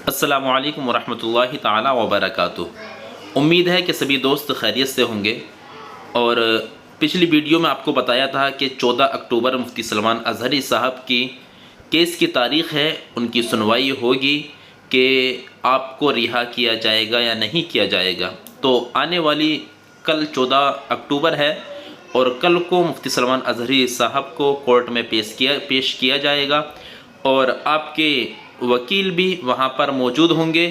السلام علیکم ورحمۃ اللہ تعالی وبرکاتہ۔ امید ہے کہ سبھی دوست خیریت سے ہوں گے۔ اور پچھلی ویڈیو میں آپ کو بتایا تھا کہ 14 اکتوبر مفتی سلمان اظہری صاحب کی کیس کی تاریخ ہے، ان کی سنوائی ہوگی کہ آپ کو رہا کیا جائے گا یا نہیں کیا جائے گا۔ تو آنے والی کل 14 اکتوبر ہے اور کل کو مفتی سلمان اظہری صاحب کو کورٹ میں پیش کیا جائے گا، اور آپ کے وکیل بھی وہاں پر موجود ہوں گے،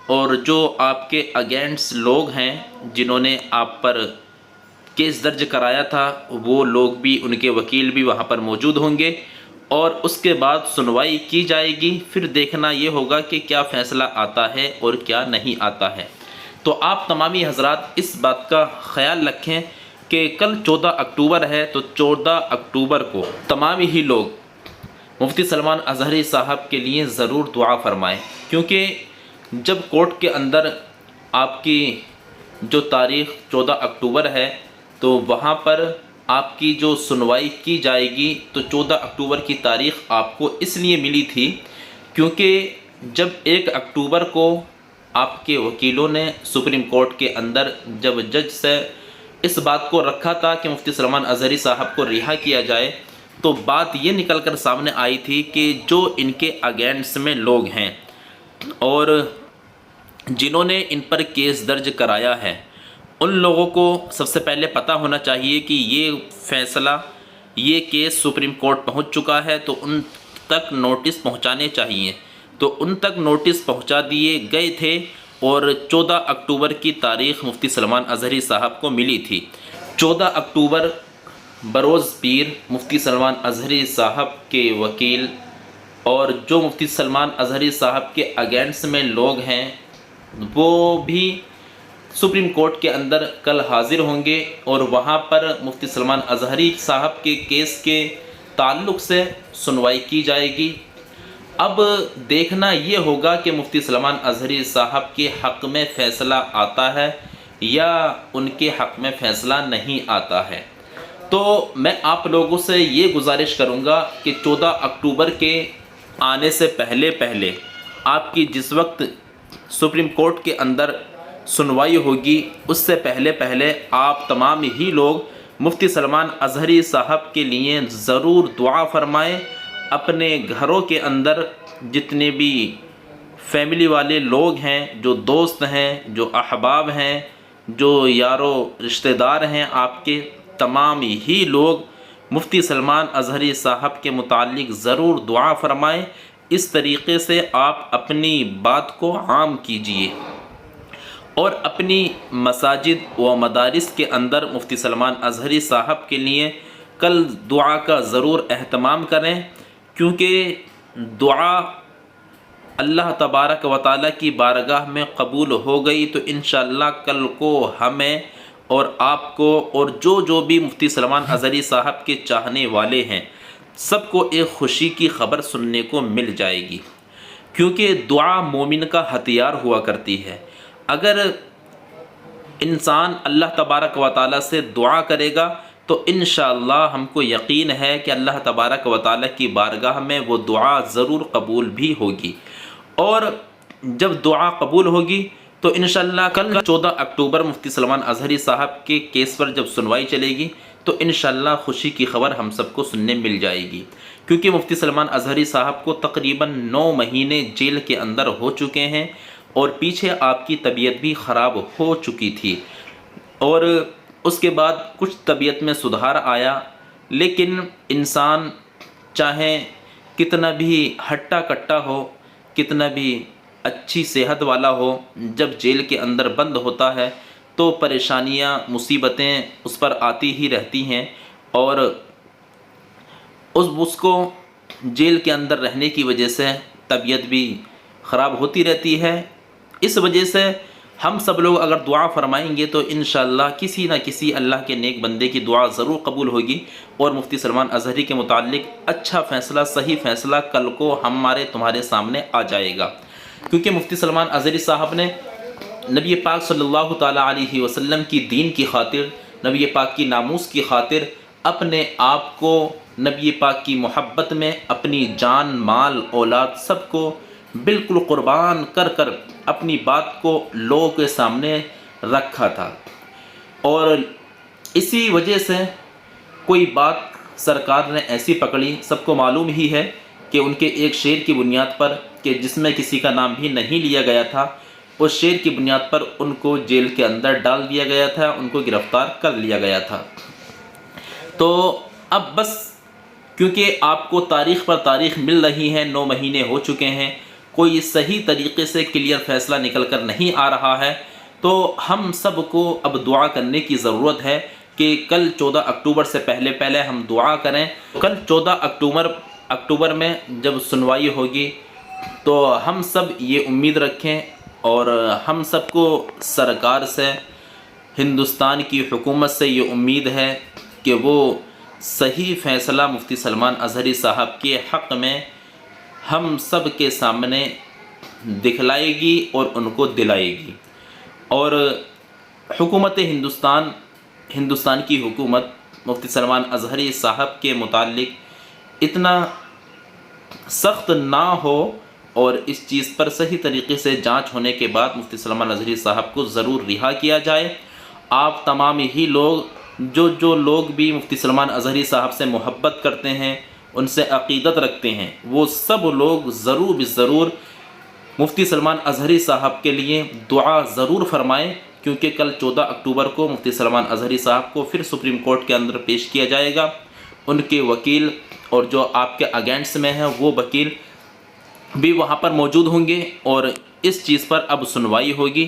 اور جو آپ کے اگینسٹ لوگ ہیں جنہوں نے آپ پر کیس درج کرایا تھا وہ لوگ بھی، ان کے وکیل بھی وہاں پر موجود ہوں گے، اور اس کے بعد سنوائی کی جائے گی۔ پھر دیکھنا یہ ہوگا کہ کیا فیصلہ آتا ہے اور کیا نہیں آتا ہے۔ تو آپ تمامی حضرات اس بات کا خیال رکھیں کہ کل 14 اکتوبر ہے، تو 14 اکتوبر کو تمام ہی لوگ مفتی سلمان اظہری صاحب کے لیے ضرور دعا فرمائیں، کیونکہ جب کورٹ کے اندر آپ کی جو تاریخ 14 اکتوبر ہے تو وہاں پر آپ کی جو سنوائی کی جائے گی، تو 14 اکتوبر کی تاریخ آپ کو اس لیے ملی تھی کیونکہ جب 1 اکتوبر کو آپ کے وکیلوں نے سپریم کورٹ کے اندر جب جج سے اس بات کو رکھا تھا کہ مفتی سلمان اظہری صاحب کو رہا کیا جائے، تو بات یہ نکل کر سامنے آئی تھی کہ جو ان کے اگینسٹ میں لوگ ہیں اور جنہوں نے ان پر کیس درج کرایا ہے، ان لوگوں کو سب سے پہلے پتہ ہونا چاہیے کہ یہ فیصلہ، یہ کیس سپریم کورٹ پہنچ چکا ہے، تو ان تک نوٹس پہنچانے چاہیے۔ تو ان تک نوٹس پہنچا دیے گئے تھے، اور 14 اکتوبر کی تاریخ مفتی سلمان اظہری صاحب کو ملی تھی۔ 14 اکتوبر بروز پیر مفتی سلمان اظہری صاحب کے وکیل اور جو مفتی سلمان اظہری صاحب کے اگینسٹ میں لوگ ہیں وہ بھی سپریم کورٹ کے اندر کل حاضر ہوں گے، اور وہاں پر مفتی سلمان اظہری صاحب کے کیس کے تعلق سے سنوائی کی جائے گی۔ اب دیکھنا یہ ہوگا کہ مفتی سلمان اظہری صاحب کے حق میں فیصلہ آتا ہے یا ان کے حق میں فیصلہ نہیں آتا ہے۔ تو میں آپ لوگوں سے یہ گزارش کروں گا کہ 14 اکتوبر کے آنے سے پہلے آپ کی جس وقت سپریم کورٹ کے اندر سنوائی ہوگی، اس سے پہلے آپ تمام ہی لوگ مفتی سلمان اظہری صاحب کے لیے ضرور دعا فرمائیں۔ اپنے گھروں کے اندر جتنے بھی فیملی والے لوگ ہیں، جو دوست ہیں، جو احباب ہیں، جو یارو رشتہ دار ہیں، آپ کے تمام ہی لوگ مفتی سلمان اظہری صاحب کے متعلق ضرور دعا فرمائیں۔ اس طریقے سے آپ اپنی بات کو عام کیجئے اور اپنی مساجد و مدارس کے اندر مفتی سلمان اظہری صاحب کے لیے کل دعا کا ضرور اہتمام کریں، کیونکہ دعا اللہ تبارک و تعالیٰ کی بارگاہ میں قبول ہو گئی تو انشاءاللہ کل کو ہمیں اور آپ کو اور جو بھی مفتی سلمان اظہری صاحب کے چاہنے والے ہیں سب کو ایک خوشی کی خبر سننے کو مل جائے گی، کیونکہ دعا مومن کا ہتھیار ہوا کرتی ہے۔ اگر انسان اللہ تبارک و تعالیٰ سے دعا کرے گا تو انشاءاللہ ہم کو یقین ہے کہ اللہ تبارک و تعالیٰ کی بارگاہ میں وہ دعا ضرور قبول بھی ہوگی، اور جب دعا قبول ہوگی تو انشاءاللہ کل 14 اکتوبر مفتی سلمان اظہری صاحب کے کیس پر جب سنوائی چلے گی تو انشاءاللہ خوشی کی خبر ہم سب کو سننے مل جائے گی، کیونکہ مفتی سلمان اظہری صاحب کو تقریباً 9 مہینے جیل کے اندر ہو چکے ہیں، اور پیچھے آپ کی طبیعت بھی خراب ہو چکی تھی، اور اس کے بعد کچھ طبیعت میں سدھار آیا، لیکن انسان چاہے کتنا بھی ہٹا کٹا ہو، کتنا بھی اچھی صحت والا ہو، جب جیل کے اندر بند ہوتا ہے تو پریشانیاں، مصیبتیں اس پر آتی ہی رہتی ہیں، اور اس کو جیل کے اندر رہنے کی وجہ سے طبیعت بھی خراب ہوتی رہتی ہے۔ اس وجہ سے ہم سب لوگ اگر دعا فرمائیں گے تو انشاءاللہ کسی نہ کسی اللہ کے نیک بندے کی دعا ضرور قبول ہوگی، اور مفتی سلمان اظہری کے متعلق اچھا فیصلہ، صحیح فیصلہ کل کو ہمارے تمہارے سامنے آ جائے گا، کیونکہ مفتی سلمان اظہری صاحب نے نبی پاک صلی اللہ تعالیٰ علیہ وسلم کی دین کی خاطر، نبی پاک کی ناموس کی خاطر اپنے آپ کو نبی پاک کی محبت میں اپنی جان، مال، اولاد سب کو بالکل قربان کر کر اپنی بات کو لوگوں کے سامنے رکھا تھا، اور اسی وجہ سے کوئی بات سرکار نے ایسی پکڑی، سب کو معلوم ہی ہے کہ ان کے ایک شعر کی بنیاد پر، کہ جس میں کسی کا نام بھی نہیں لیا گیا تھا، اس شعر کی بنیاد پر ان کو جیل کے اندر ڈال دیا گیا تھا، ان کو گرفتار کر لیا گیا تھا۔ تو اب بس کیونکہ آپ کو تاریخ پر تاریخ مل رہی ہے، 9 مہینے ہو چکے ہیں، کوئی صحیح طریقے سے کلیئر فیصلہ نکل کر نہیں آ رہا ہے، تو ہم سب کو اب دعا کرنے کی ضرورت ہے کہ کل 14 اکتوبر سے پہلے ہم دعا کریں۔ کل 14 اکتوبر میں جب سنوائی ہوگی تو ہم سب یہ امید رکھیں، اور ہم سب کو سرکار سے، ہندوستان کی حکومت سے یہ امید ہے کہ وہ صحیح فیصلہ مفتی سلمان اظہری صاحب کے حق میں ہم سب کے سامنے دکھلائے گی اور ان کو دلائے گی، اور حکومت ہندوستان کی حکومت مفتی سلمان اظہری صاحب کے متعلق اتنا سخت نہ ہو، اور اس چیز پر صحیح طریقے سے جانچ ہونے کے بعد مفتی سلمان اظہری صاحب کو ضرور رہا کیا جائے۔ آپ تمام ہی لوگ، جو لوگ بھی مفتی سلمان اظہری صاحب سے محبت کرتے ہیں، ان سے عقیدت رکھتے ہیں، وہ سب لوگ ضرور مفتی سلمان اظہری صاحب کے لیے دعا ضرور فرمائیں، کیونکہ کل 14 اکتوبر کو مفتی سلمان اظہری صاحب کو پھر سپریم کورٹ کے اندر پیش کیا جائے گا۔ ان کے وکیل اور جو آپ کے اگینسٹ میں ہیں وہ وکیل بھی وہاں پر موجود ہوں گے، اور اس چیز پر اب سنوائی ہوگی۔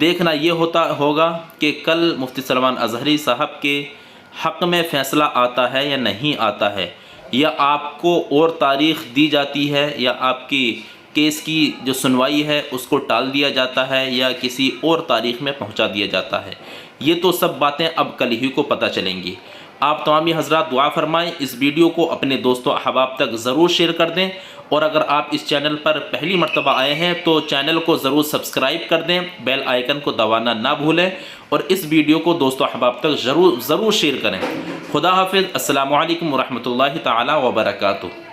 دیکھنا یہ ہوگا کہ کل مفتی سلمان اظہری صاحب کے حق میں فیصلہ آتا ہے یا نہیں آتا ہے، یا آپ کو اور تاریخ دی جاتی ہے، یا آپ کی کیس کی جو سنوائی ہے اس کو ٹال دیا جاتا ہے، یا کسی اور تاریخ میں پہنچا دیا جاتا ہے۔ یہ تو سب باتیں اب کل ہی کو پتہ چلیں گی۔ آپ تمامی حضرات دعا فرمائیں، اس ویڈیو کو اپنے دوستوں احباب تک ضرور شیئر کر دیں، اور اگر آپ اس چینل پر پہلی مرتبہ آئے ہیں تو چینل کو ضرور سبسکرائب کر دیں، بیل آئیکن کو دبانا نہ بھولیں، اور اس ویڈیو کو دوستوں احباب تک ضرور شیئر کریں۔ خدا حافظ۔ السلام علیکم ورحمۃ اللہ تعالی وبرکاتہ۔